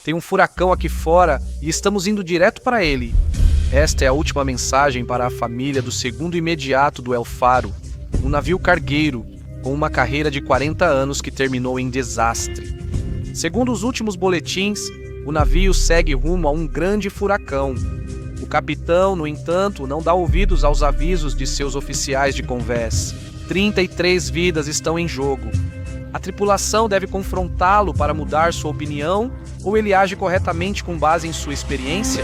Tem um furacão aqui fora e estamos indo direto para ele. Esta é a última mensagem para a família do segundo imediato do El Faro, um navio cargueiro com uma carreira de 40 anos que terminou em desastre. Segundo os últimos boletins, o navio segue rumo a um grande furacão. O capitão, no entanto, não dá ouvidos aos avisos de seus oficiais de convés. 33 vidas estão em jogo. A tripulação deve confrontá-lo para mudar sua opinião ou ele age corretamente com base em sua experiência?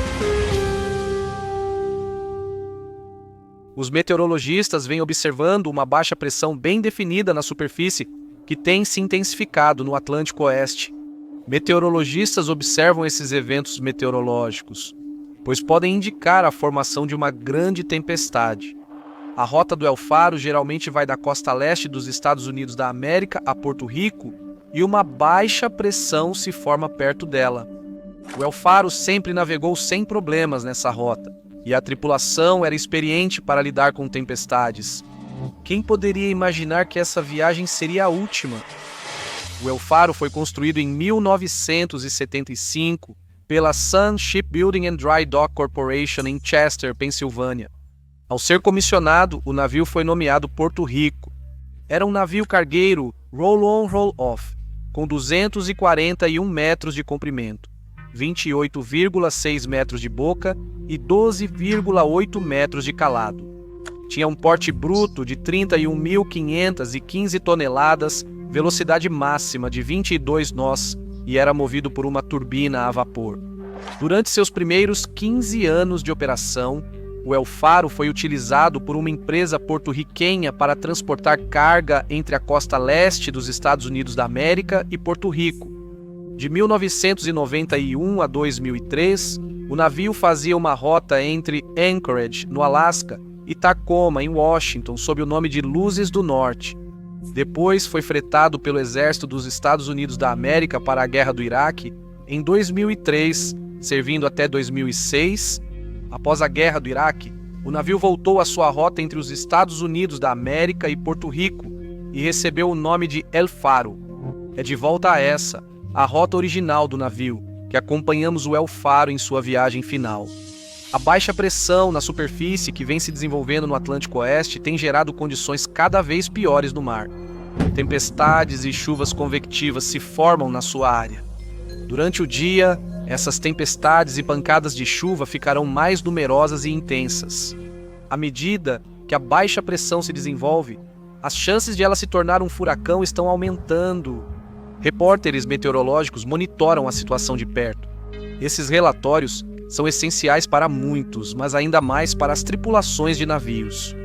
Os meteorologistas vêm observando uma baixa pressão bem definida na superfície que tem se intensificado no Atlântico Oeste. Meteorologistas observam esses eventos meteorológicos, pois podem indicar a formação de uma grande tempestade. A rota do El Faro geralmente vai da costa leste dos Estados Unidos da América a Porto Rico e uma baixa pressão se forma perto dela. O El Faro sempre navegou sem problemas nessa rota e a tripulação era experiente para lidar com tempestades. Quem poderia imaginar que essa viagem seria a última? O El Faro foi construído em 1975 pela Sun Shipbuilding and Dry Dock Corporation em Chester, Pensilvânia. Ao ser comissionado, o navio foi nomeado Porto Rico. Era um navio cargueiro roll-on, roll-off, com 241 metros de comprimento, 28,6 metros de boca e 12,8 metros de calado. Tinha um porte bruto de 31.515 toneladas, velocidade máxima de 22 nós e era movido por uma turbina a vapor. Durante seus primeiros 15 anos de operação, o El Faro foi utilizado por uma empresa porto-riquenha para transportar carga entre a costa leste dos Estados Unidos da América e Porto Rico. De 1991 a 2003, o navio fazia uma rota entre Anchorage, no Alasca, e Tacoma, em Washington, sob o nome de Luzes do Norte. Depois foi fretado pelo Exército dos Estados Unidos da América para a Guerra do Iraque em 2003, servindo até 2006. Após a Guerra do Iraque, o navio voltou à sua rota entre os Estados Unidos da América e Porto Rico e recebeu o nome de El Faro. É de volta a essa, a rota original do navio, que acompanhamos o El Faro em sua viagem final. A baixa pressão na superfície que vem se desenvolvendo no Atlântico Oeste tem gerado condições cada vez piores no mar. Tempestades e chuvas convectivas se formam na sua área. Durante o dia, essas tempestades e pancadas de chuva ficarão mais numerosas e intensas. À medida que a baixa pressão se desenvolve, as chances de ela se tornar um furacão estão aumentando. Repórteres meteorológicos monitoram a situação de perto. Esses relatórios são essenciais para muitos, mas ainda mais para as tripulações de navios.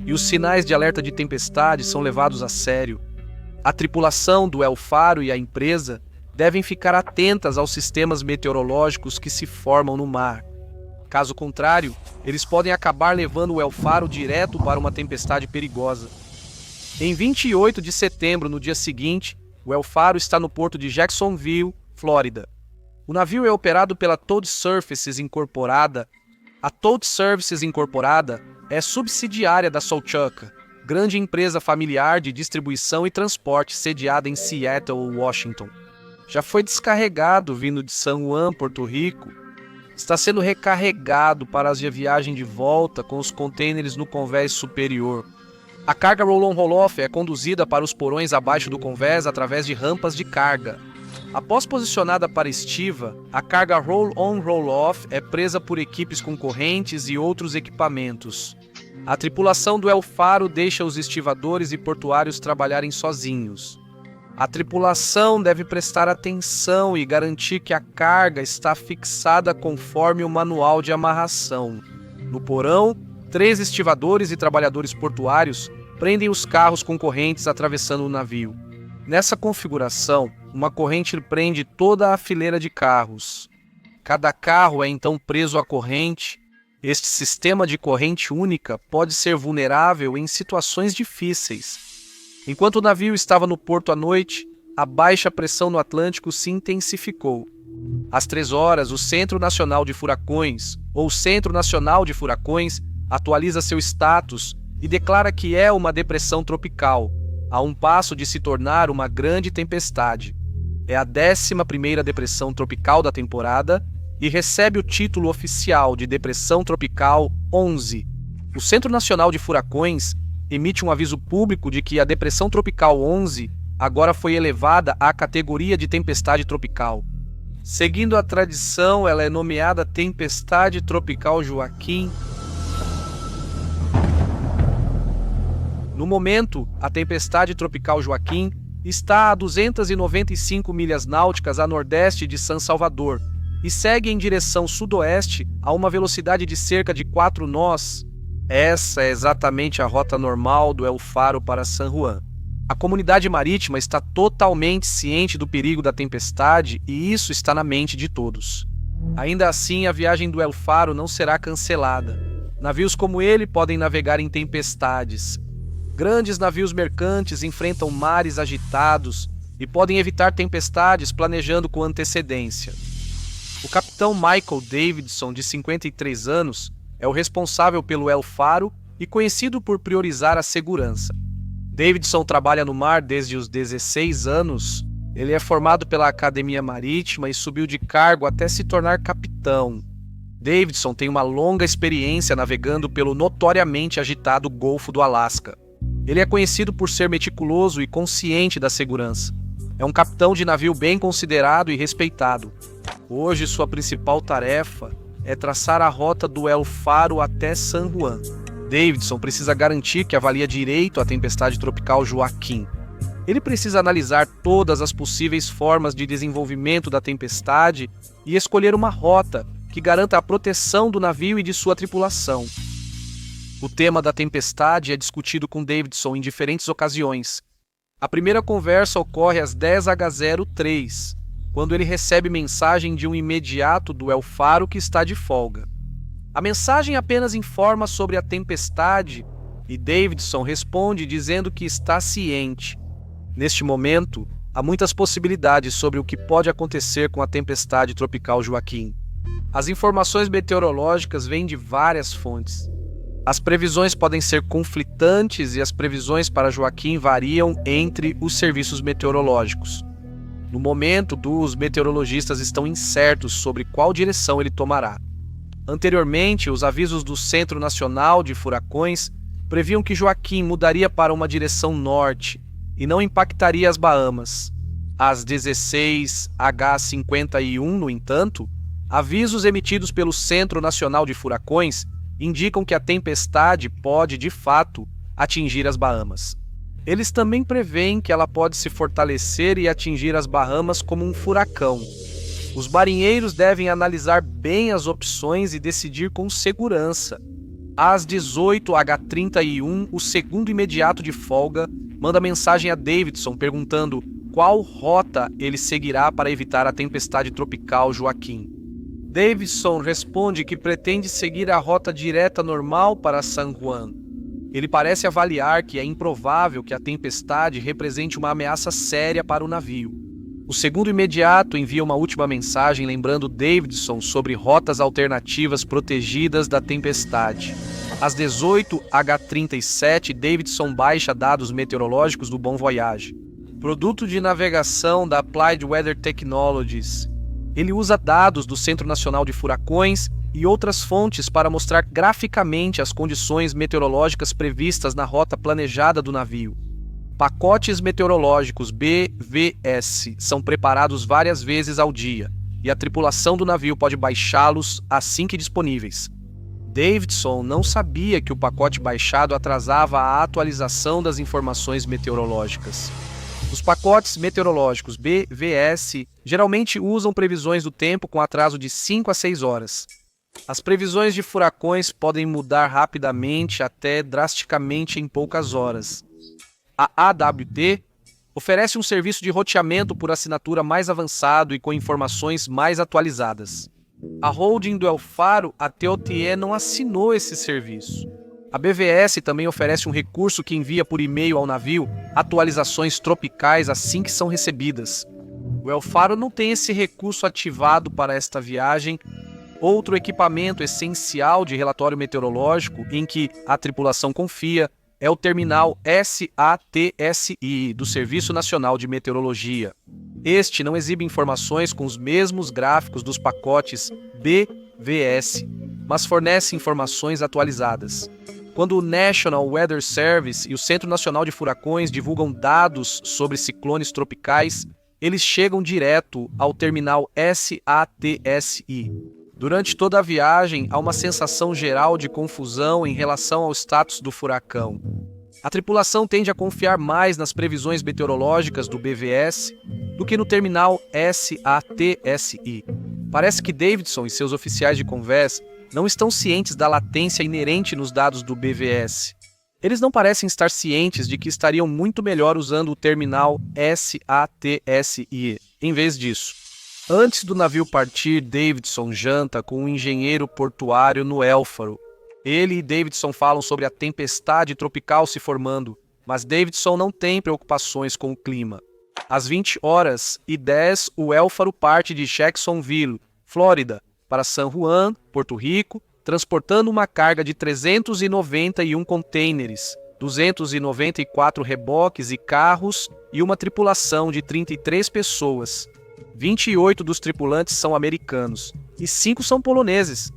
E os sinais de alerta de tempestade são levados a sério. A tripulação do El Faro e a empresa devem ficar atentas aos sistemas meteorológicos que se formam no mar. Caso contrário, eles podem acabar levando o El Faro direto para uma tempestade perigosa. Em 28 de setembro, no dia seguinte, o El Faro está no porto de Jacksonville, Flórida. O navio é operado pela Toad Services Incorporada. A Toad Services Incorporada é subsidiária da Solchuca, grande empresa familiar de distribuição e transporte sediada em Seattle, Washington. Já foi descarregado vindo de San Juan, Porto Rico. Está sendo recarregado para a viagem de volta com os contêineres no convés superior. A carga roll-on roll-off é conduzida para os porões abaixo do convés através de rampas de carga. Após posicionada para estiva, a carga roll-on roll-off é presa por equipes com correntes e outros equipamentos. A tripulação do El Faro deixa os estivadores e portuários trabalharem sozinhos. A tripulação deve prestar atenção e garantir que a carga está fixada conforme o manual de amarração. No porão, 3 estivadores e trabalhadores portuários prendem os carros com correntes atravessando o navio. Nessa configuração, uma corrente prende toda a fileira de carros. Cada carro é então preso à corrente. Este sistema de corrente única pode ser vulnerável em situações difíceis. Enquanto o navio estava no porto à noite, a baixa pressão no Atlântico se intensificou. Às 3 horas, o Centro Nacional de Furacões, ou Centro Nacional de Furacões, atualiza seu status e declara que é uma depressão tropical, a um passo de se tornar uma grande tempestade. É a 11ª depressão tropical da temporada e recebe o título oficial de Depressão Tropical 11. O Centro Nacional de Furacões emite um aviso público de que a Depressão Tropical 11 agora foi elevada à categoria de tempestade tropical. Seguindo a tradição, ela é nomeada Tempestade Tropical Joaquim. No momento, a Tempestade Tropical Joaquim está a 295 milhas náuticas a nordeste de San Salvador e segue em direção sudoeste a uma velocidade de cerca de 4 nós. Essa é exatamente a rota normal do El Faro para San Juan. A comunidade marítima está totalmente ciente do perigo da tempestade e isso está na mente de todos. Ainda assim, a viagem do El Faro não será cancelada. Navios como ele podem navegar em tempestades. Grandes navios mercantes enfrentam mares agitados e podem evitar tempestades planejando com antecedência. O capitão Michael Davidson, de 53 anos, é o responsável pelo El Faro e conhecido por priorizar a segurança. Davidson trabalha no mar desde os 16 anos. Ele é formado pela Academia Marítima e subiu de cargo até se tornar capitão. Davidson tem uma longa experiência navegando pelo notoriamente agitado Golfo do Alasca. Ele é conhecido por ser meticuloso e consciente da segurança. É um capitão de navio bem considerado e respeitado. Hoje, sua principal tarefa é traçar a rota do El Faro até San Juan. Davidson precisa garantir que avalia direito a tempestade tropical Joaquim. Ele precisa analisar todas as possíveis formas de desenvolvimento da tempestade e escolher uma rota que garanta a proteção do navio e de sua tripulação. O tema da tempestade é discutido com Davidson em diferentes ocasiões. A primeira conversa ocorre às 10h03, quando ele recebe mensagem de um imediato do El Faro que está de folga. A mensagem apenas informa sobre a tempestade e Davidson responde dizendo que está ciente. Neste momento, há muitas possibilidades sobre o que pode acontecer com a tempestade tropical Joaquim. As informações meteorológicas vêm de várias fontes. As previsões podem ser conflitantes e as previsões para Joaquim variam entre os serviços meteorológicos. No momento, os meteorologistas estão incertos sobre qual direção ele tomará. Anteriormente, os avisos do Centro Nacional de Furacões previam que Joaquim mudaria para uma direção norte e não impactaria as Bahamas. Às 16h51, no entanto, avisos emitidos pelo Centro Nacional de Furacões indicam que a tempestade pode, de fato, atingir as Bahamas. Eles também preveem que ela pode se fortalecer e atingir as Bahamas como um furacão. Os marinheiros devem analisar bem as opções e decidir com segurança. Às 18h31, o segundo imediato de folga manda mensagem a Davidson perguntando qual rota ele seguirá para evitar a tempestade tropical Joaquim. Davidson responde que pretende seguir a rota direta normal para San Juan. Ele parece avaliar que é improvável que a tempestade represente uma ameaça séria para o navio. O segundo imediato envia uma última mensagem lembrando Davidson sobre rotas alternativas protegidas da tempestade. Às 18h37, Davidson baixa dados meteorológicos do Bon Voyage, produto de navegação da Applied Weather Technologies. Ele usa dados do Centro Nacional de Furacões e outras fontes para mostrar graficamente as condições meteorológicas previstas na rota planejada do navio. Pacotes meteorológicos BVS são preparados várias vezes ao dia, e a tripulação do navio pode baixá-los assim que disponíveis. Davidson não sabia que o pacote baixado atrasava a atualização das informações meteorológicas. Os pacotes meteorológicos BVS geralmente usam previsões do tempo com atraso de 5 a 6 horas. As previsões de furacões podem mudar rapidamente até drasticamente em poucas horas. A AWT oferece um serviço de roteamento por assinatura mais avançado e com informações mais atualizadas. A holding do El Faro, a TOTE, não assinou esse serviço. A BVS também oferece um recurso que envia por e-mail ao navio atualizações tropicais assim que são recebidas. O El Faro não tem esse recurso ativado para esta viagem. Outro equipamento essencial de relatório meteorológico em que a tripulação confia é o terminal SATSI do Serviço Nacional de Meteorologia. Este não exibe informações com os mesmos gráficos dos pacotes BVS, mas fornece informações atualizadas. Quando o National Weather Service e o Centro Nacional de Furacões divulgam dados sobre ciclones tropicais, eles chegam direto ao terminal SATSI. Durante toda a viagem, há uma sensação geral de confusão em relação ao status do furacão. A tripulação tende a confiar mais nas previsões meteorológicas do BVS do que no terminal SATSI. Parece que Davidson e seus oficiais de convés não estão cientes da latência inerente nos dados do BVS. Eles não parecem estar cientes de que estariam muito melhor usando o terminal SATSI em vez disso. Antes do navio partir, Davidson janta com um engenheiro portuário no Éufaro. Ele e Davidson falam sobre a tempestade tropical se formando, mas Davidson não tem preocupações com o clima. Às 20h10, o Éufaro parte de Jacksonville, Flórida, para San Juan, Porto Rico, transportando uma carga de 391 contêineres, 294 reboques e carros e uma tripulação de 33 pessoas. 28 dos tripulantes são americanos e 5 são poloneses.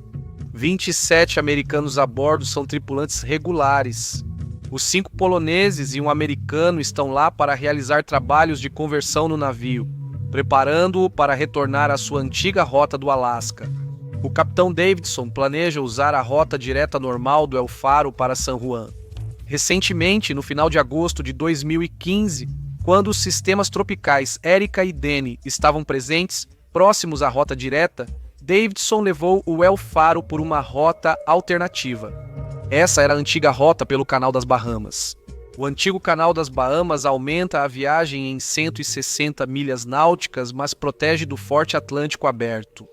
27 americanos a bordo são tripulantes regulares. Os 5 poloneses e um americano estão lá para realizar trabalhos de conversão no navio, preparando-o para retornar à sua antiga rota do Alasca. O capitão Davidson planeja usar a rota direta normal do El Faro para San Juan. Recentemente, no final de agosto de 2015, quando os sistemas tropicais Erika e Deni estavam presentes, próximos à rota direta, Davidson levou o El Faro por uma rota alternativa. Essa era a antiga rota pelo Canal das Bahamas. O antigo Canal das Bahamas aumenta a viagem em 160 milhas náuticas, mas protege do Forte Atlântico aberto.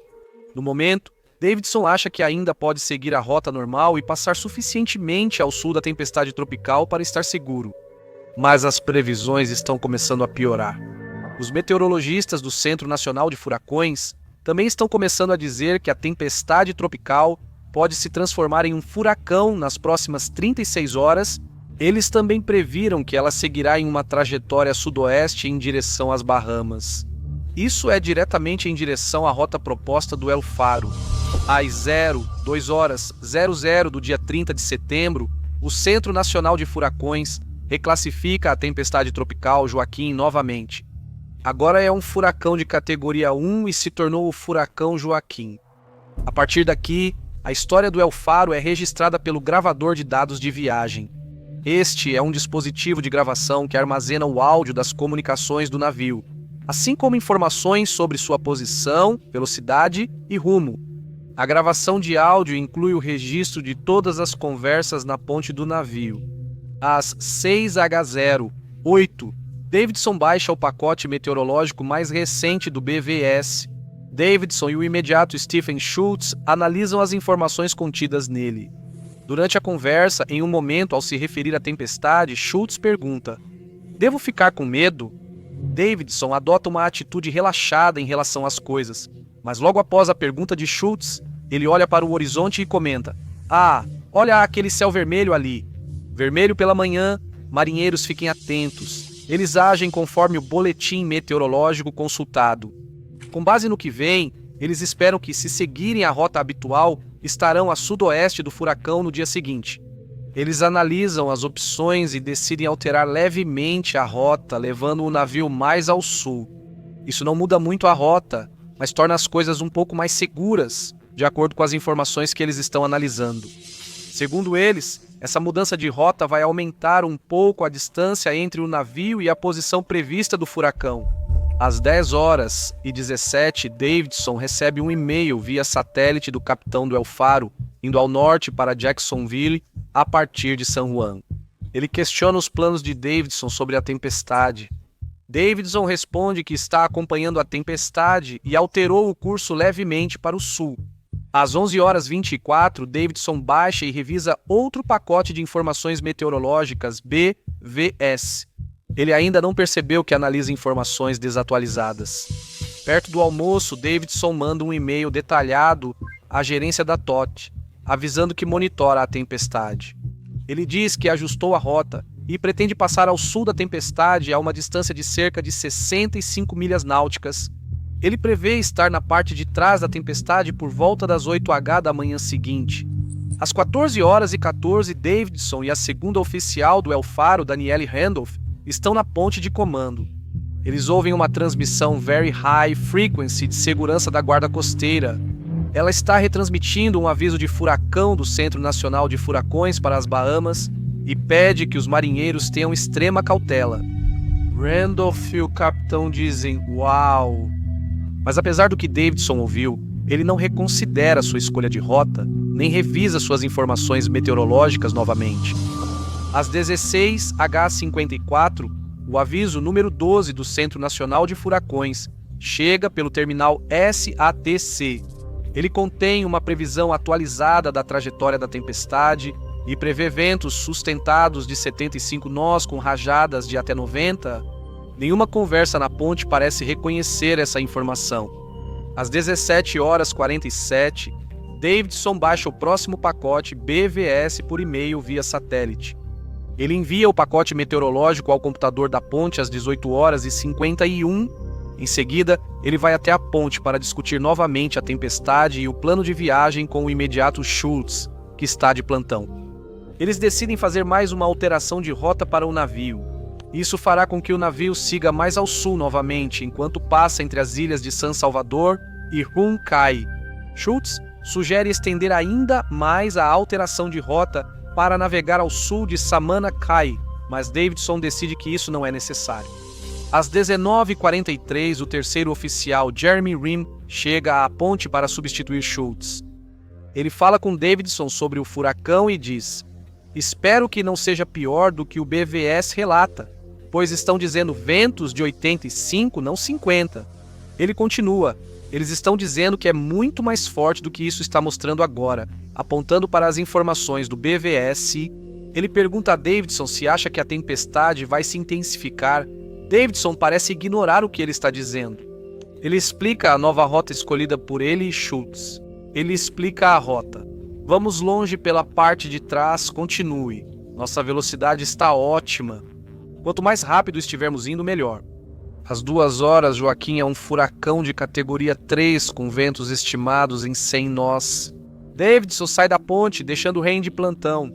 No momento, Davidson acha que ainda pode seguir a rota normal e passar suficientemente ao sul da tempestade tropical para estar seguro. Mas as previsões estão começando a piorar. Os meteorologistas do Centro Nacional de Furacões também estão começando a dizer que a tempestade tropical pode se transformar em um furacão nas próximas 36 horas. Eles também previram que ela seguirá em uma trajetória sudoeste em direção às Bahamas. Isso é diretamente em direção à rota proposta do El Faro. Às 02h00 do dia 30 de setembro, o Centro Nacional de Furacões reclassifica a tempestade tropical Joaquim novamente. Agora é um furacão de categoria 1 e se tornou o furacão Joaquim. A partir daqui, a história do El Faro é registrada pelo gravador de dados de viagem. Este é um dispositivo de gravação que armazena o áudio das comunicações do navio, assim como informações sobre sua posição, velocidade e rumo. A gravação de áudio inclui o registro de todas as conversas na ponte do navio. Às 6h08, Davidson baixa o pacote meteorológico mais recente do BVS. Davidson e o imediato Stephen Schultz analisam as informações contidas nele. Durante a conversa, em um momento ao se referir à tempestade, Schultz pergunta: "Devo ficar com medo?" Davidson adota uma atitude relaxada em relação às coisas, mas logo após a pergunta de Schultz, ele olha para o horizonte e comenta: "Ah, olha aquele céu vermelho ali. Vermelho pela manhã, marinheiros fiquem atentos. Eles agem conforme o boletim meteorológico consultado. Com base no que vem, eles esperam que, se seguirem a rota habitual, estarão a sudoeste do furacão no dia seguinte. Eles analisam as opções e decidem alterar levemente a rota, levando o navio mais ao sul. Isso não muda muito a rota, mas torna as coisas um pouco mais seguras, de acordo com as informações que eles estão analisando. Segundo eles, essa mudança de rota vai aumentar um pouco a distância entre o navio e a posição prevista do furacão. Às 10h17, Davidson recebe um e-mail via satélite do capitão do El Faro, indo ao norte para Jacksonville, a partir de San Juan. Ele questiona os planos de Davidson sobre a tempestade. Davidson responde que está acompanhando a tempestade e alterou o curso levemente para o sul. Às 11h24, Davidson baixa e revisa outro pacote de informações meteorológicas BVS. Ele ainda não percebeu que analisa informações desatualizadas. Perto do almoço, Davidson manda um e-mail detalhado à gerência da TOT, avisando que monitora a tempestade. Ele diz que ajustou a rota e pretende passar ao sul da tempestade a uma distância de cerca de 65 milhas náuticas. Ele prevê estar na parte de trás da tempestade por volta das 8h da manhã seguinte. Às 14h14, Davidson e a segunda oficial do El Faro, Danielle Randolph, estão na ponte de comando. Eles ouvem uma transmissão Very High Frequency de segurança da guarda costeira. Ela está retransmitindo um aviso de furacão do Centro Nacional de Furacões para as Bahamas e pede que os marinheiros tenham extrema cautela. Randolph e o capitão dizem "Uau!". Mas apesar do que Davidson ouviu, ele não reconsidera sua escolha de rota, nem revisa suas informações meteorológicas novamente. Às 16h54, o aviso número 12 do Centro Nacional de Furacões chega pelo terminal SATC. Ele contém uma previsão atualizada da trajetória da tempestade e prevê ventos sustentados de 75 nós com rajadas de até 90. Nenhuma conversa na ponte parece reconhecer essa informação. Às 17h47, Davidson baixa o próximo pacote BVS por e-mail via satélite. Ele envia o pacote meteorológico ao computador da ponte às 18h51. Em seguida, ele vai até a ponte para discutir novamente a tempestade e o plano de viagem com o imediato Schultz, que está de plantão. Eles decidem fazer mais uma alteração de rota para o navio. Isso fará com que o navio siga mais ao sul novamente, enquanto passa entre as ilhas de San Salvador e Hung Kai. Schultz sugere estender ainda mais a alteração de rota para navegar ao sul de Samana Cay, mas Davidson decide que isso não é necessário. Às 19h43, o terceiro oficial, Jeremy Rim, chega à ponte para substituir Schultz. Ele fala com Davidson sobre o furacão e diz: "Espero que não seja pior do que o BVS relata, pois estão dizendo ventos de 85, não 50. Ele continua: "Eles estão dizendo que é muito mais forte do que isso está mostrando agora", apontando para as informações do BVS. Ele pergunta a Davidson se acha que a tempestade vai se intensificar. Davidson parece ignorar o que ele está dizendo. Ele explica a nova rota escolhida por ele e Schultz. Ele explica a rota: "Vamos longe pela parte de trás, continue. Nossa velocidade está ótima. Quanto mais rápido estivermos indo, melhor." Às 2h, Joaquim é um furacão de categoria 3 com ventos estimados em 100 nós. Davidson sai da ponte, deixando Rain de plantão.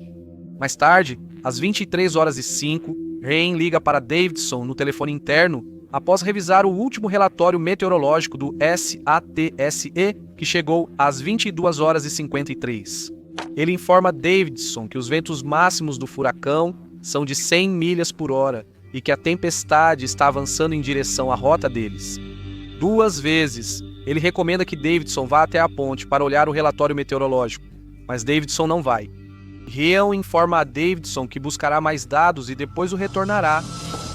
Mais tarde, às 23h05, Rain liga para Davidson no telefone interno após revisar o último relatório meteorológico do SATSE, que chegou às 22h53. Ele informa Davidson que os ventos máximos do furacão são de 100 milhas por hora e que a tempestade está avançando em direção à rota deles. 2 vezes, ele recomenda que Davidson vá até a ponte para olhar o relatório meteorológico, mas Davidson não vai. Ryan informa a Davidson que buscará mais dados e depois o retornará.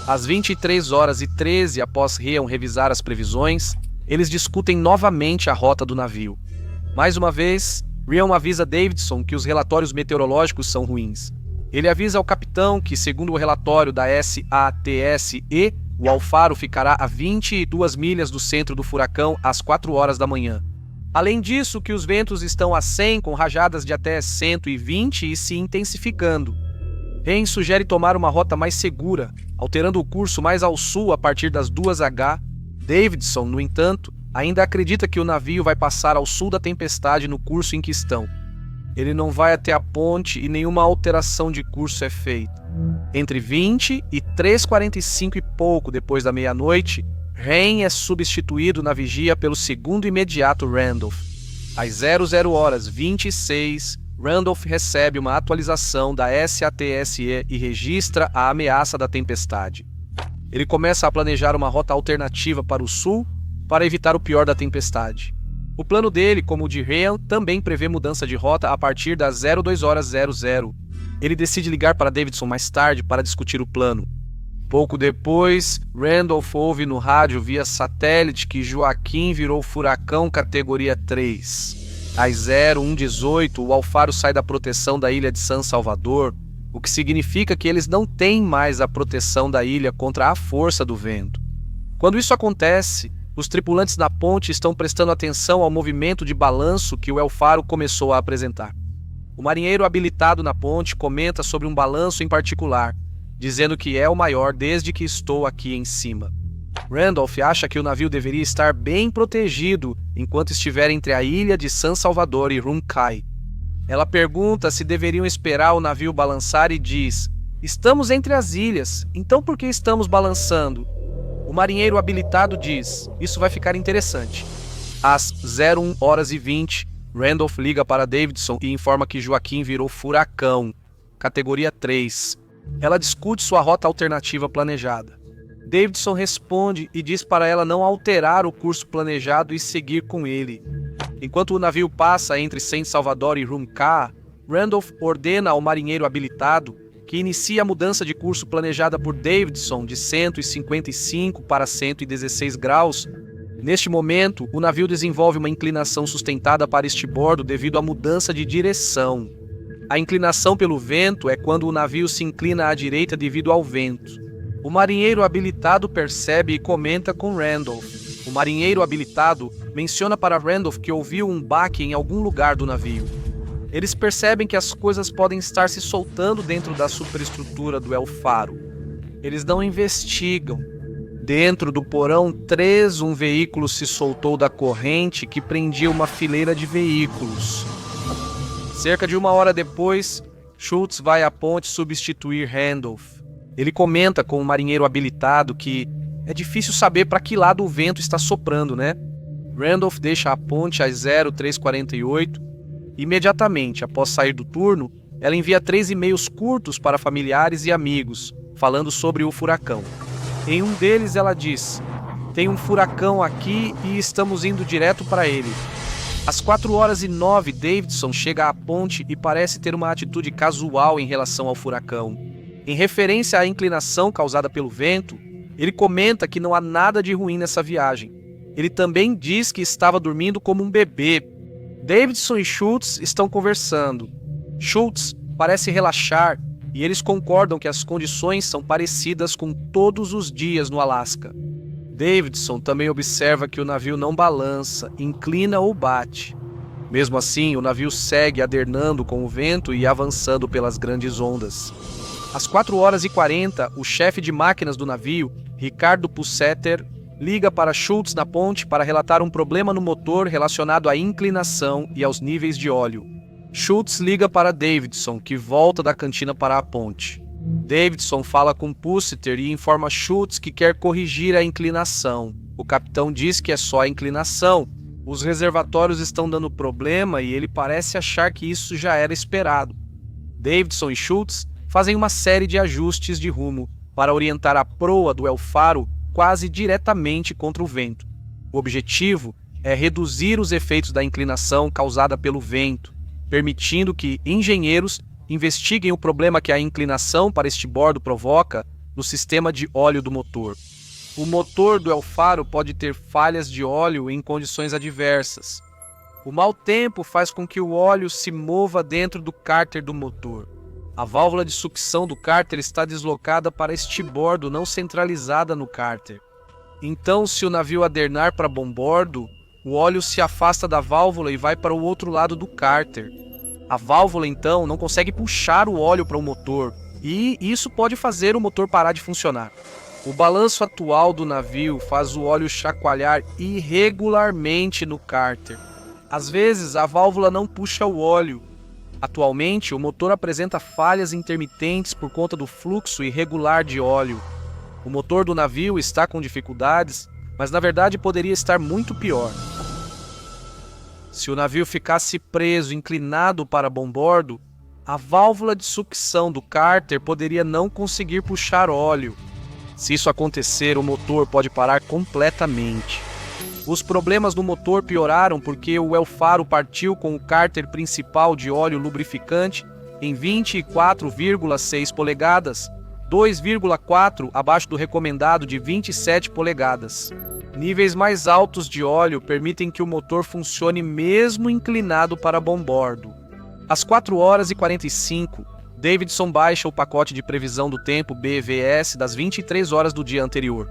Às 23h13, após Ryan revisar as previsões, eles discutem novamente a rota do navio. Mais uma vez, Ryan avisa Davidson que os relatórios meteorológicos são ruins. Ele avisa ao capitão que, segundo o relatório da SATSE, o El Faro ficará a 22 milhas do centro do furacão às 4h da manhã. Além disso, que os ventos estão a 100 com rajadas de até 120 e se intensificando. Rain sugere tomar uma rota mais segura, alterando o curso mais ao sul a partir das 2h. Davidson, no entanto, ainda acredita que o navio vai passar ao sul da tempestade no curso em que estão. Ele não vai até a ponte e nenhuma alteração de curso é feita. Entre 20 e 3h45 e pouco depois da meia-noite, Rain é substituído na vigia pelo segundo imediato Randolph. Às 00h26, Randolph recebe uma atualização da SATSE e registra a ameaça da tempestade. Ele começa a planejar uma rota alternativa para o sul para evitar o pior da tempestade. O plano dele, como o de Ryan, também prevê mudança de rota a partir das 02h00. Ele decide ligar para Davidson mais tarde para discutir o plano. Pouco depois, Randolph ouve no rádio via satélite que Joaquim virou furacão categoria 3. Às 01h18, o El Faro sai da proteção da ilha de San Salvador, o que significa que eles não têm mais a proteção da ilha contra a força do vento. Quando isso acontece, os tripulantes na ponte estão prestando atenção ao movimento de balanço que o El Faro começou a apresentar. O marinheiro habilitado na ponte comenta sobre um balanço em particular, dizendo que é o maior desde que estou aqui em cima. Randolph acha que o navio deveria estar bem protegido enquanto estiver entre a ilha de San Salvador e Runkai. Ela pergunta se deveriam esperar o navio balançar e diz: "Estamos entre as ilhas, então por que estamos balançando?" O marinheiro habilitado diz: "Isso vai ficar interessante." Às 01h20, Randolph liga para Davidson e informa que Joaquim virou furacão, categoria 3. Ela discute sua rota alternativa planejada. Davidson responde e diz para ela não alterar o curso planejado e seguir com ele. Enquanto o navio passa entre San Salvador e Runká, Randolph ordena ao marinheiro habilitado que inicie a mudança de curso planejada por Davidson de 155 para 116 graus. Neste momento, o navio desenvolve uma inclinação sustentada para estibordo devido à mudança de direção. A inclinação pelo vento é quando o navio se inclina à direita devido ao vento. O marinheiro habilitado percebe e comenta com Randolph. O marinheiro habilitado menciona para Randolph que ouviu um baque em algum lugar do navio. Eles percebem que as coisas podem estar se soltando dentro da superestrutura do El Faro. Eles não investigam. Dentro do porão 3, um veículo se soltou da corrente que prendia uma fileira de veículos. Cerca de 1 hora depois, Schultz vai à ponte substituir Randolph. Ele comenta com o marinheiro habilitado que é difícil saber para que lado o vento está soprando, né? Randolph deixa a ponte às 03h48. Imediatamente após sair do turno, ela envia 3 e-mails curtos para familiares e amigos, falando sobre o furacão. Em um deles ela diz: "Tem um furacão aqui e estamos indo direto para ele." Às 4h09, Davidson chega à ponte e parece ter uma atitude casual em relação ao furacão. Em referência à inclinação causada pelo vento, ele comenta que não há nada de ruim nessa viagem. Ele também diz que estava dormindo como um bebê. Davidson e Schultz estão conversando. Schultz parece relaxar e eles concordam que as condições são parecidas com todos os dias no Alasca. Davidson também observa que o navio não balança, inclina ou bate. Mesmo assim, o navio segue adernando com o vento e avançando pelas grandes ondas. Às 4h40, o chefe de máquinas do navio, Ricardo Pusseter, liga para Schultz na ponte para relatar um problema no motor relacionado à inclinação e aos níveis de óleo. Schultz liga para Davidson, que volta da cantina para a ponte. Davidson fala com Pusseter e informa Schultz que quer corrigir a inclinação. O capitão diz que é só a inclinação. Os reservatórios estão dando problema e ele parece achar que isso já era esperado. Davidson e Schultz fazem uma série de ajustes de rumo para orientar a proa do El Faro quase diretamente contra o vento. O objetivo é reduzir os efeitos da inclinação causada pelo vento, permitindo que engenheiros investiguem o problema que a inclinação para estibordo provoca no sistema de óleo do motor. O motor do El Faro pode ter falhas de óleo em condições adversas. O mau tempo faz com que o óleo se mova dentro do cárter do motor. A válvula de sucção do cárter está deslocada para estibordo, não centralizada no cárter. Então, se o navio adernar para bombordo, o óleo se afasta da válvula e vai para o outro lado do cárter. A válvula, então, não consegue puxar o óleo para o motor, e isso pode fazer o motor parar de funcionar. O balanço atual do navio faz o óleo chacoalhar irregularmente no cárter. Às vezes, a válvula não puxa o óleo. Atualmente, o motor apresenta falhas intermitentes por conta do fluxo irregular de óleo. O motor do navio está com dificuldades, mas na verdade poderia estar muito pior. Se o navio ficasse preso, inclinado para bombordo, a válvula de sucção do cárter poderia não conseguir puxar óleo. Se isso acontecer, o motor pode parar completamente. Os problemas do motor pioraram porque o El Faro partiu com o cárter principal de óleo lubrificante em 24,6 polegadas, 2,4 abaixo do recomendado de 27 polegadas. Níveis mais altos de óleo permitem que o motor funcione mesmo inclinado para bombordo. Às 4h45, Davidson baixa o pacote de previsão do tempo BVS das 23 horas do dia anterior.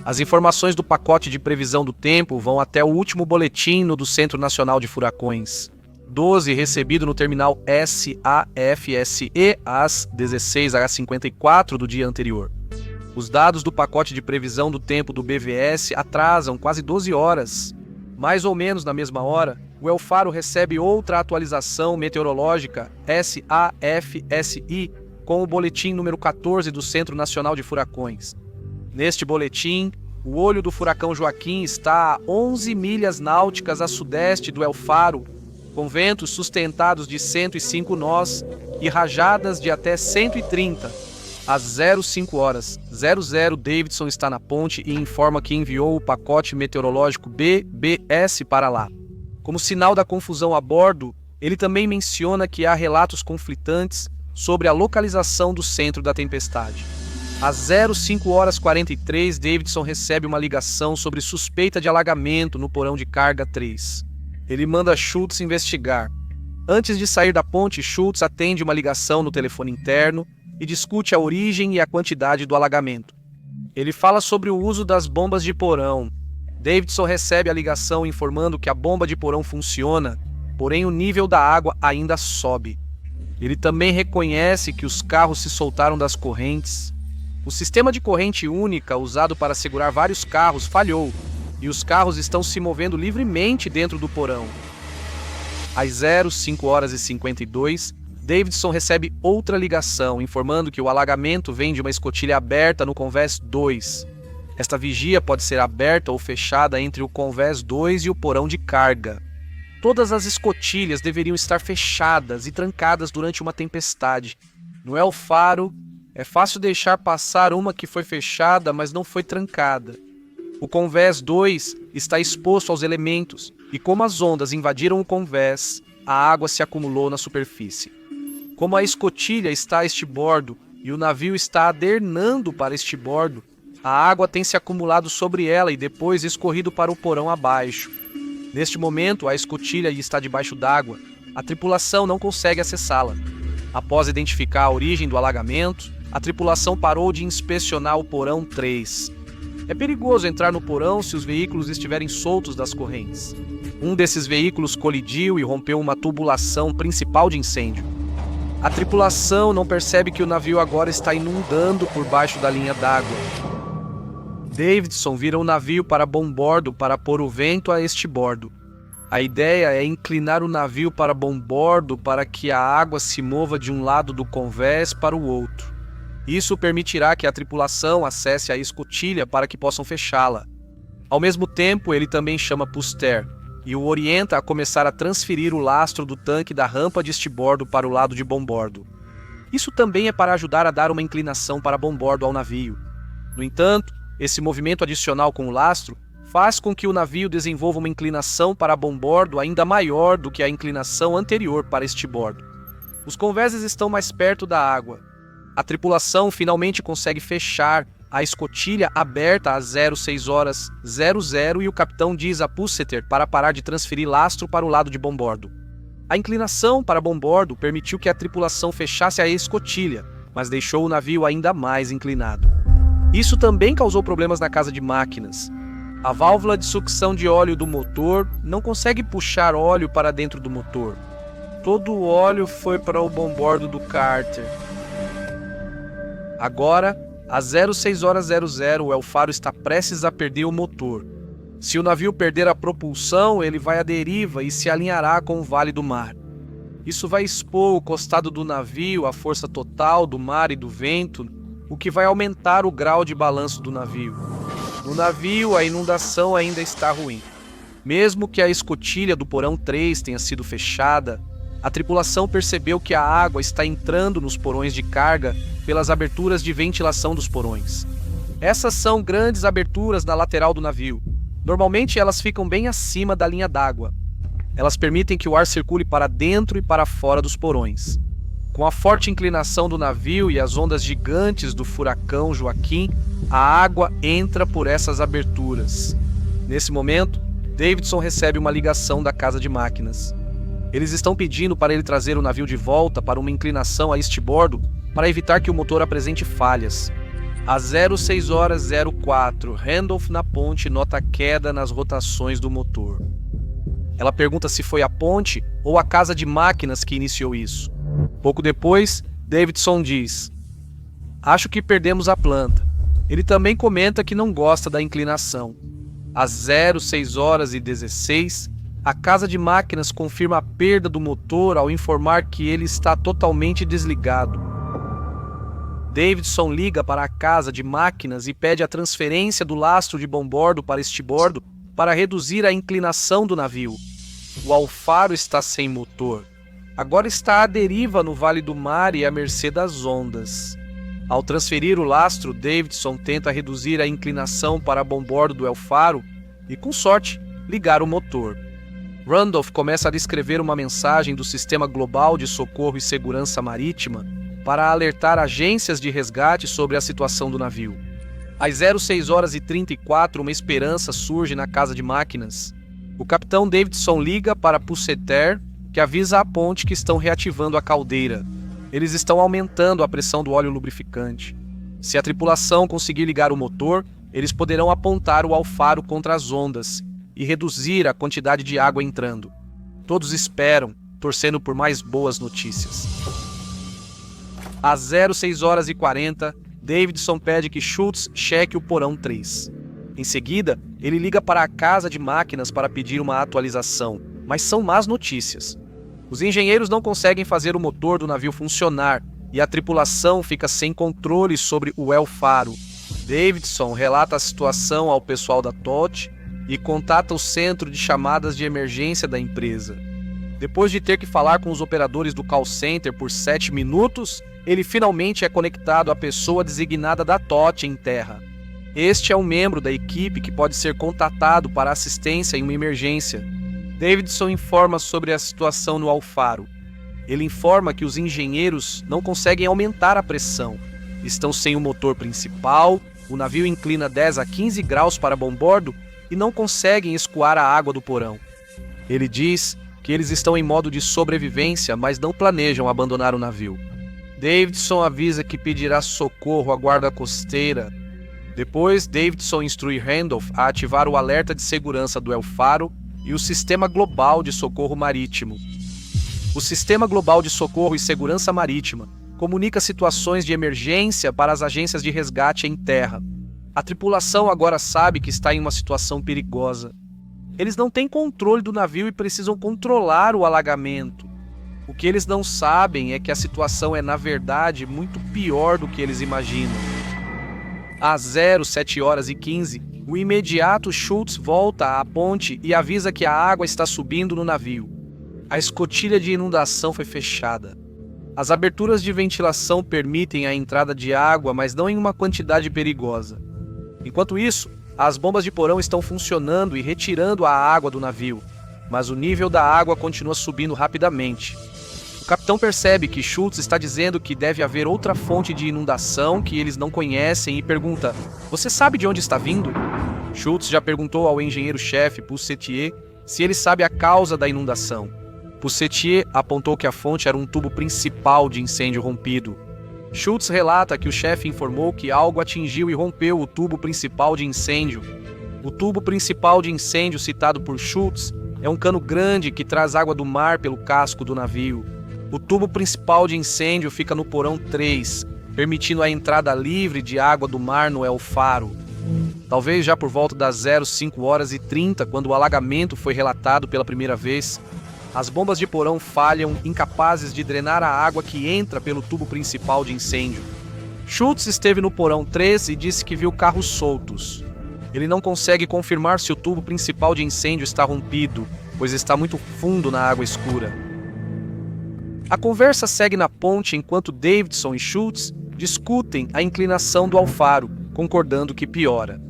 As informações do pacote de previsão do tempo vão até o último boletim no do Centro Nacional de Furacões. 12 recebido no terminal SAFSE às 16h54 do dia anterior. Os dados do pacote de previsão do tempo do BVS atrasam quase 12 horas. Mais ou menos na mesma hora, o El Faro recebe outra atualização meteorológica SAFSI com o boletim número 14 do Centro Nacional de Furacões. Neste boletim, o olho do furacão Joaquim está a 11 milhas náuticas a sudeste do El Faro, com ventos sustentados de 105 nós e rajadas de até 130. Às 05h00, Davidson está na ponte e informa que enviou o pacote meteorológico BBS para lá. Como sinal da confusão a bordo, ele também menciona que há relatos conflitantes sobre a localização do centro da tempestade. Às 05h43, Davidson recebe uma ligação sobre suspeita de alagamento no porão de carga 3. Ele manda Schultz investigar. Antes de sair da ponte, Schultz atende uma ligação no telefone interno e discute a origem e a quantidade do alagamento. Ele fala sobre o uso das bombas de porão. Davidson recebe a ligação informando que a bomba de porão funciona, porém o nível da água ainda sobe. Ele também reconhece que os carros se soltaram das correntes. O sistema de corrente única usado para segurar vários carros falhou e os carros estão se movendo livremente dentro do porão. Às 05h52, Davidson recebe outra ligação informando que o alagamento vem de uma escotilha aberta no Convés 2. Esta vigia pode ser aberta ou fechada entre o Convés 2 e o porão de carga. Todas as escotilhas deveriam estar fechadas e trancadas durante uma tempestade. No El Faro, é fácil deixar passar uma que foi fechada, mas não foi trancada. O Convés 2 está exposto aos elementos e, como as ondas invadiram o Convés, a água se acumulou na superfície. Como a escotilha está a estibordo e o navio está adernando para estibordo, a água tem se acumulado sobre ela e depois escorrido para o porão abaixo. Neste momento, a escotilha está debaixo d'água. A tripulação não consegue acessá-la. Após identificar a origem do alagamento, a tripulação parou de inspecionar o porão 3. É perigoso entrar no porão se os veículos estiverem soltos das correntes. Um desses veículos colidiu e rompeu uma tubulação principal de incêndio. A tripulação não percebe que o navio agora está inundando por baixo da linha d'água. Davidson vira o navio para bombordo para pôr o vento a estibordo. A ideia é inclinar o navio para bombordo para que a água se mova de um lado do convés para o outro. Isso permitirá que a tripulação acesse a escotilha para que possam fechá-la. Ao mesmo tempo, ele também chama Puster e o orienta a começar a transferir o lastro do tanque da rampa de estibordo para o lado de bombordo. Isso também é para ajudar a dar uma inclinação para bombordo ao navio. No entanto, esse movimento adicional com o lastro faz com que o navio desenvolva uma inclinação para bombordo ainda maior do que a inclinação anterior para estibordo. Os convéses estão mais perto da água. A tripulação finalmente consegue fechar a escotilha aberta às 06h00 e o capitão diz a Pusseter para parar de transferir lastro para o lado de bombordo. A inclinação para bombordo permitiu que a tripulação fechasse a escotilha, mas deixou o navio ainda mais inclinado. Isso também causou problemas na casa de máquinas. A válvula de sucção de óleo do motor não consegue puxar óleo para dentro do motor. Todo o óleo foi para o bombordo do Carter. Agora, às 06h00, o El Faro está prestes a perder o motor. Se o navio perder a propulsão, ele vai à deriva e se alinhará com o vale do mar. Isso vai expor o costado do navio à força total do mar e do vento, o que vai aumentar o grau de balanço do navio. No navio, a inundação ainda está ruim. Mesmo que a escotilha do porão 3 tenha sido fechada, a tripulação percebeu que a água está entrando nos porões de carga pelas aberturas de ventilação dos porões. Essas são grandes aberturas na lateral do navio. Normalmente elas ficam bem acima da linha d'água. Elas permitem que o ar circule para dentro e para fora dos porões. Com a forte inclinação do navio e as ondas gigantes do furacão Joaquim, a água entra por essas aberturas. Nesse momento, Davidson recebe uma ligação da casa de máquinas. Eles estão pedindo para ele trazer o navio de volta para uma inclinação a estibordo para evitar que o motor apresente falhas. Às 06h04, Randolph na ponte nota queda nas rotações do motor. Ela pergunta se foi a ponte ou a casa de máquinas que iniciou isso. Pouco depois, Davidson diz: "Acho que perdemos a planta." Ele também comenta que não gosta da inclinação. Às 06h16, a casa de máquinas confirma a perda do motor ao informar que ele está totalmente desligado. Davidson liga para a casa de máquinas e pede a transferência do lastro de bombordo para estibordo para reduzir a inclinação do navio. O Alfaro está sem motor. Agora está à deriva no Vale do Mar e à mercê das ondas. Ao transferir o lastro, Davidson tenta reduzir a inclinação para bombordo do Alfaro e, com sorte, ligar o motor. Randolph começa a descrever uma mensagem do Sistema Global de Socorro e Segurança Marítima para alertar agências de resgate sobre a situação do navio. Às 06h34, uma esperança surge na casa de máquinas. O capitão Davidson liga para Pusseter, que avisa a ponte que estão reativando a caldeira. Eles estão aumentando a pressão do óleo lubrificante. Se a tripulação conseguir ligar o motor, eles poderão apontar o Alfaro contra as ondas e reduzir a quantidade de água entrando. Todos esperam, torcendo por mais boas notícias. Às 06h40, Davidson pede que Schultz cheque o porão 3. Em seguida, ele liga para a casa de máquinas para pedir uma atualização, mas são más notícias. Os engenheiros não conseguem fazer o motor do navio funcionar e a tripulação fica sem controle sobre o Alfaro. Davidson relata a situação ao pessoal da TOT e contata o centro de chamadas de emergência da empresa. Depois de ter que falar com os operadores do call center por 7 minutos, ele finalmente é conectado à pessoa designada da TOT em terra. Este é um membro da equipe que pode ser contatado para assistência em uma emergência. Davidson informa sobre a situação no Alfaro. Ele informa que os engenheiros não conseguem aumentar a pressão. Estão sem o motor principal, o navio inclina 10 a 15 graus para bombordo e não conseguem escoar a água do porão. Ele diz que eles estão em modo de sobrevivência, mas não planejam abandonar o navio. Davidson avisa que pedirá socorro à guarda costeira. Depois, Davidson instrui Randolph a ativar o alerta de segurança do Alfaro e o Sistema Global de Socorro Marítimo. O Sistema Global de Socorro e Segurança Marítima comunica situações de emergência para as agências de resgate em terra. A tripulação agora sabe que está em uma situação perigosa. Eles não têm controle do navio e precisam controlar o alagamento. O que eles não sabem é que a situação é, na verdade, muito pior do que eles imaginam. Às 07h15, o imediato Schultz volta à ponte e avisa que a água está subindo no navio. A escotilha de inundação foi fechada. As aberturas de ventilação permitem a entrada de água, mas não em uma quantidade perigosa. Enquanto isso, as bombas de porão estão funcionando e retirando a água do navio, mas o nível da água continua subindo rapidamente. O capitão percebe que Schultz está dizendo que deve haver outra fonte de inundação que eles não conhecem e pergunta: "Você sabe de onde está vindo?" Schultz já perguntou ao engenheiro-chefe Pussetier se ele sabe a causa da inundação. Pussetier apontou que a fonte era um tubo principal de incêndio rompido. Schultz relata que o chefe informou que algo atingiu e rompeu o tubo principal de incêndio. O tubo principal de incêndio citado por Schultz é um cano grande que traz água do mar pelo casco do navio. O tubo principal de incêndio fica no porão 3, permitindo a entrada livre de água do mar no Alfaro. Talvez já por volta das 05h30, quando o alagamento foi relatado pela primeira vez, as bombas de porão falham, incapazes de drenar a água que entra pelo tubo principal de incêndio. Schultz esteve no porão 3 e disse que viu carros soltos. Ele não consegue confirmar se o tubo principal de incêndio está rompido, pois está muito fundo na água escura. A conversa segue na ponte enquanto Davidson e Schultz discutem a inclinação do Alfaro, concordando que piora.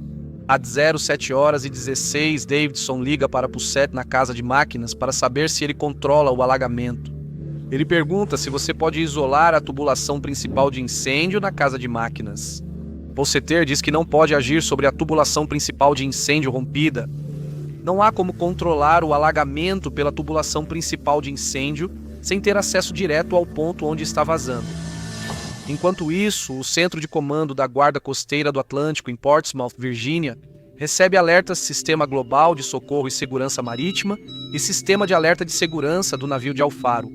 Às 07h16, Davidson liga para Pusset na casa de máquinas para saber se ele controla o alagamento. Ele pergunta se você pode isolar a tubulação principal de incêndio na casa de máquinas. Pusseter diz que não pode agir sobre a tubulação principal de incêndio rompida. Não há como controlar o alagamento pela tubulação principal de incêndio sem ter acesso direto ao ponto onde está vazando. Enquanto isso, o centro de comando da Guarda Costeira do Atlântico em Portsmouth, Virgínia, Recebe alertas Sistema Global de Socorro e Segurança Marítima e Sistema de Alerta de Segurança do navio de Alfaro.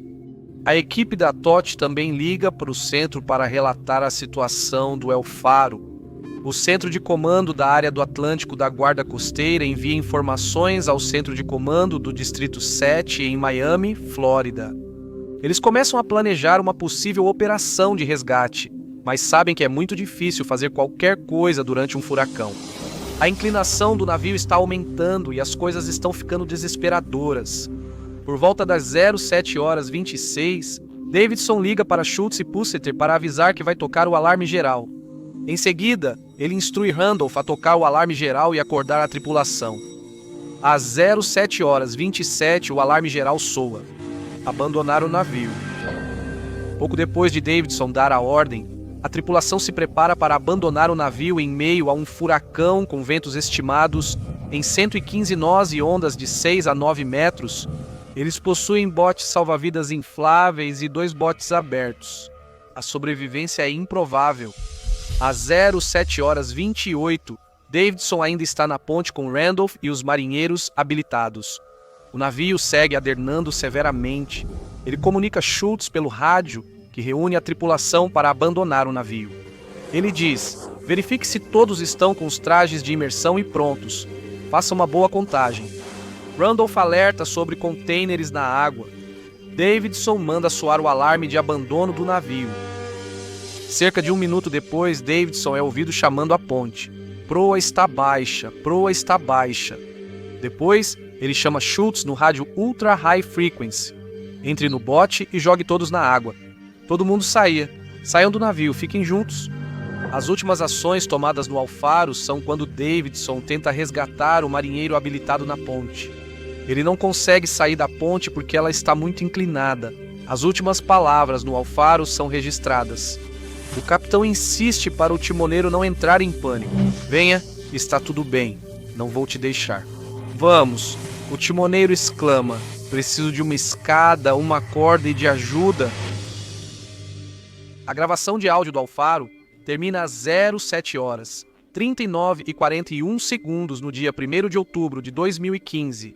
A equipe da TOT também liga para o centro para relatar a situação do Alfaro. O Centro de Comando da Área do Atlântico da Guarda Costeira envia informações ao Centro de Comando do Distrito 7 em Miami, Flórida. Eles começam a planejar uma possível operação de resgate, mas sabem que é muito difícil fazer qualquer coisa durante um furacão. A inclinação do navio está aumentando e as coisas estão ficando desesperadoras. Por volta das 07h26, Davidson liga para Schultz e Pusseter para avisar que vai tocar o alarme geral. Em seguida, ele instrui Randolph a tocar o alarme geral e acordar a tripulação. Às 07h27, o alarme geral soa. Abandonar o navio. Pouco depois de Davidson dar a ordem, a tripulação se prepara para abandonar o navio em meio a um furacão com ventos estimados em 115 nós e ondas de 6 a 9 metros. Eles possuem botes salva-vidas infláveis e 2 botes abertos. A sobrevivência é improvável. Às 07h28, Davidson ainda está na ponte com Randolph e os marinheiros habilitados. O navio segue adernando severamente. Ele comunica Schultz pelo rádio, que reúne a tripulação para abandonar o navio. Ele diz: verifique se todos estão com os trajes de imersão e prontos. Faça uma boa contagem. Randolph alerta sobre contêineres na água. Davidson manda soar o alarme de abandono do navio. Cerca de 1 minuto depois, Davidson é ouvido chamando a ponte. Proa está baixa, proa está baixa. Depois, ele chama Schultz no rádio Ultra High Frequency. Entre no bote e jogue todos na água. Todo mundo saia. Saiam do navio, fiquem juntos. As últimas ações tomadas no Alfaro são quando Davidson tenta resgatar o marinheiro habilitado na ponte. Ele não consegue sair da ponte porque ela está muito inclinada. As últimas palavras no Alfaro são registradas. O capitão insiste para o timoneiro não entrar em pânico. Venha, está tudo bem. Não vou te deixar. Vamos, o timoneiro exclama. Preciso de uma escada, uma corda e de ajuda. A gravação de áudio do Alfaro termina às 07h39:41 no dia 1º de outubro de 2015.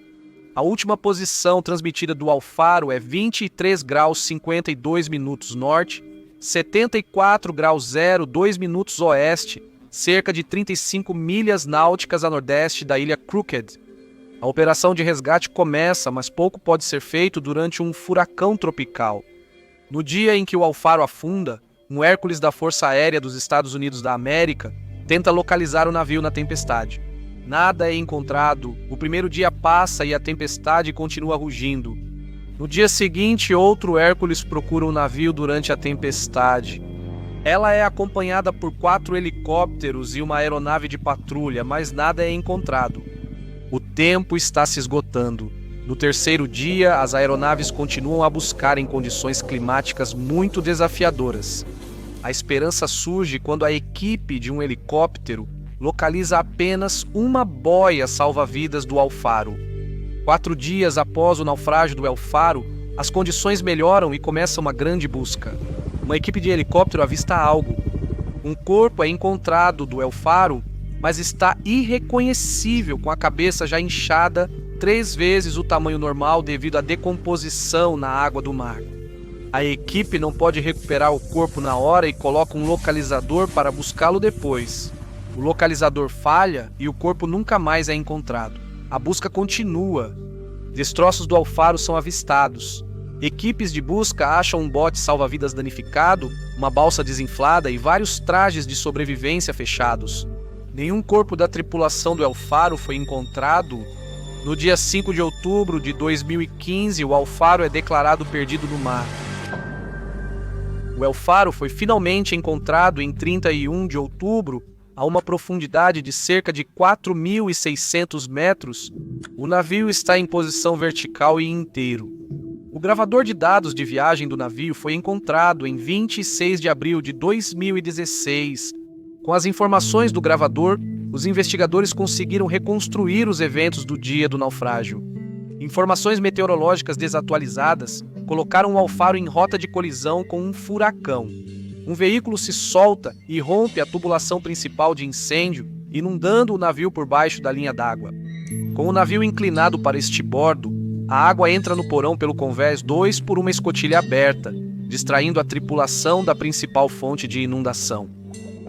A última posição transmitida do Alfaro é 23 graus 52 minutos norte, 74 graus 02 minutos oeste, cerca de 35 milhas náuticas a nordeste da ilha Crooked. A operação de resgate começa, mas pouco pode ser feito durante um furacão tropical. No dia em que o Alfaro afunda, um Hércules da Força Aérea dos Estados Unidos da América tenta localizar o navio na tempestade. Nada é encontrado, o primeiro dia passa e a tempestade continua rugindo. No dia seguinte, outro Hércules procura o navio durante a tempestade. Ela é acompanhada por 4 helicópteros e uma aeronave de patrulha, mas nada é encontrado. O tempo está se esgotando. No terceiro dia, as aeronaves continuam a buscar em condições climáticas muito desafiadoras. A esperança surge quando a equipe de um helicóptero localiza apenas uma boia salva-vidas do Alfaro. 4 dias após o naufrágio do Alfaro, as condições melhoram e começa uma grande busca. Uma equipe de helicóptero avista algo. Um corpo é encontrado do Alfaro, mas está irreconhecível, com a cabeça já inchada 3 vezes o tamanho normal devido à decomposição na água do mar. A equipe não pode recuperar o corpo na hora e coloca um localizador para buscá-lo depois. O localizador falha e o corpo nunca mais é encontrado. A busca continua. Destroços do Alfaro são avistados. Equipes de busca acham um bote salva-vidas danificado, uma balsa desinflada e vários trajes de sobrevivência fechados. Nenhum corpo da tripulação do Alfaro foi encontrado. No dia 5 de outubro de 2015, o Alfaro é declarado perdido no mar. O Alfaro foi finalmente encontrado em 31 de outubro, a uma profundidade de cerca de 4.600 metros. O navio está em posição vertical e inteiro. O gravador de dados de viagem do navio foi encontrado em 26 de abril de 2016. Com as informações do gravador, os investigadores conseguiram reconstruir os eventos do dia do naufrágio. Informações meteorológicas desatualizadas colocaram o Alfaro em rota de colisão com um furacão. Um veículo se solta e rompe a tubulação principal de incêndio, inundando o navio por baixo da linha d'água. Com o navio inclinado para estibordo, a água entra no porão pelo convés 2 por uma escotilha aberta, distraindo a tripulação da principal fonte de inundação.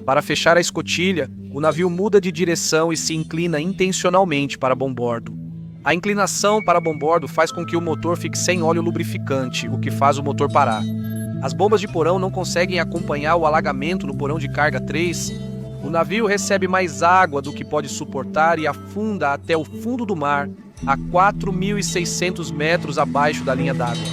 Para fechar a escotilha, o navio muda de direção e se inclina intencionalmente para bombordo. A inclinação para bombordo faz com que o motor fique sem óleo lubrificante, o que faz o motor parar. As bombas de porão não conseguem acompanhar o alagamento no porão de carga 3. O navio recebe mais água do que pode suportar e afunda até o fundo do mar, a 4.600 metros abaixo da linha d'água.